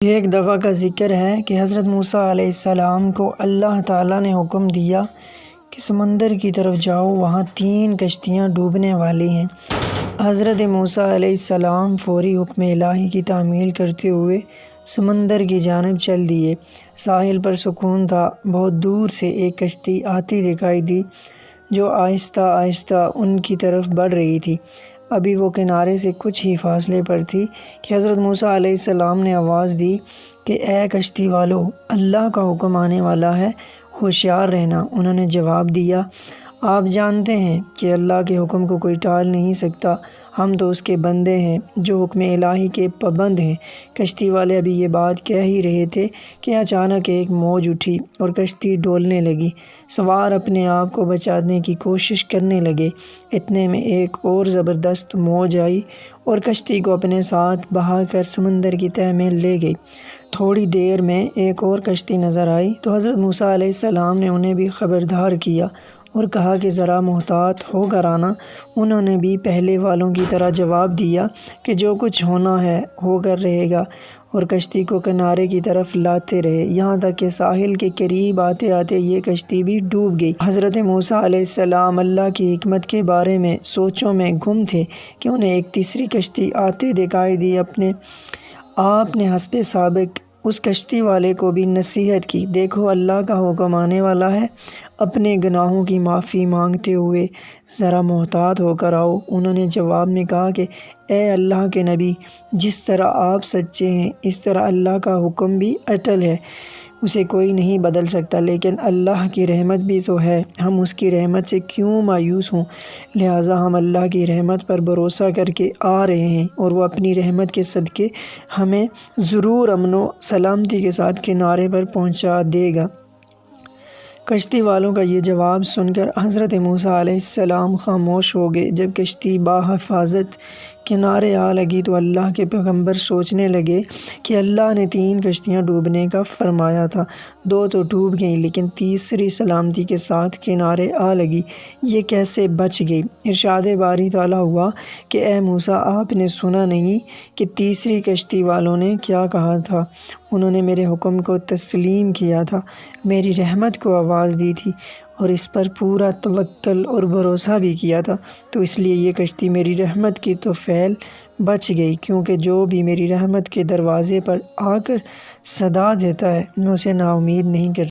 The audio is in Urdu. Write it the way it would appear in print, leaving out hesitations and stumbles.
ایک دفعہ کا ذکر ہے کہ حضرت موسیٰ علیہ السلام کو اللہ تعالیٰ نے حکم دیا کہ سمندر کی طرف جاؤ، وہاں 3 کشتیاں ڈوبنے والی ہیں۔ حضرت موسیٰ علیہ السلام فوری حکم الہی کی تعمیل کرتے ہوئے سمندر کی جانب چل دیے۔ ساحل پر سکون تھا۔ بہت دور سے ایک کشتی آتی دکھائی دی جو آہستہ آہستہ ان کی طرف بڑھ رہی تھی۔ ابھی وہ کنارے سے کچھ ہی فاصلے پر تھی کہ حضرت موسیٰ علیہ السلام نے آواز دی کہ اے کشتی والو، اللہ کا حکم آنے والا ہے، ہوشیار رہنا۔ انہوں نے جواب دیا، آپ جانتے ہیں کہ اللہ کے حکم کو کوئی ٹال نہیں سکتا، ہم تو اس کے بندے ہیں جو حکم الہی کے پابند ہیں۔ کشتی والے ابھی یہ بات کہہ ہی رہے تھے کہ اچانک ایک موج اٹھی اور کشتی ڈولنے لگی۔ سوار اپنے آپ کو بچانے کی کوشش کرنے لگے۔ اتنے میں ایک اور زبردست موج آئی اور کشتی کو اپنے ساتھ بہا کر سمندر کی تہہ میں لے گئی۔ تھوڑی دیر میں ایک اور کشتی نظر آئی تو حضرت موسیٰ علیہ السلام نے انہیں بھی خبردار کیا اور کہا کہ ذرا محتاط ہو کر آنا۔ انہوں نے بھی پہلے والوں کی طرح جواب دیا کہ جو کچھ ہونا ہے ہو کر رہے گا، اور کشتی کو کنارے کی طرف لاتے رہے، یہاں تک کہ ساحل کے قریب آتے آتے یہ کشتی بھی ڈوب گئی۔ حضرت موسیٰ علیہ السلام اللہ کی حکمت کے بارے میں سوچوں میں گم تھے کہ انہیں ایک تیسری کشتی آتے دکھائی دی۔ آپ نے حسب سابق اس کشتی والے کو بھی نصیحت کی، دیکھو اللہ کا حکم آنے والا ہے، اپنے گناہوں کی معافی مانگتے ہوئے ذرا محتاط ہو کر آؤ۔ انہوں نے جواب میں کہا کہ اے اللہ کے نبی، جس طرح آپ سچے ہیں اس طرح اللہ کا حکم بھی اٹل ہے، اسے کوئی نہیں بدل سکتا، لیکن اللہ کی رحمت بھی تو ہے، ہم اس کی رحمت سے کیوں مایوس ہوں؟ لہٰذا ہم اللہ کی رحمت پر بھروسہ کر کے آ رہے ہیں اور وہ اپنی رحمت کے صدقے ہمیں ضرور امن و سلامتی کے ساتھ کنارے پر پہنچا دے گا۔ کشتی والوں کا یہ جواب سن کر حضرت موسیٰ علیہ السلام خاموش ہو گئے۔ جب کشتی بحفاظت کنارے آ لگی تو اللہ کے پیغمبر سوچنے لگے کہ اللہ نے 3 کشتیاں ڈوبنے کا فرمایا تھا، 2 تو ڈوب گئیں لیکن تیسری سلامتی کے ساتھ کنارے آ لگی، یہ کیسے بچ گئی؟ ارشاد باری تعالیٰ ہوا کہ اے موسیٰ، آپ نے سنا نہیں کہ تیسری کشتی والوں نے کیا کہا تھا؟ انہوں نے میرے حکم کو تسلیم کیا تھا، میری رحمت کو آواز دی تھی اور اس پر پورا توکل اور بھروسہ بھی کیا تھا، تو اس لیے یہ کشتی میری رحمت کی طفیل بچ گئی، کیونکہ جو بھی میری رحمت کے دروازے پر آ کر صدا دیتا ہے میں اسے نا امید نہیں کرتا۔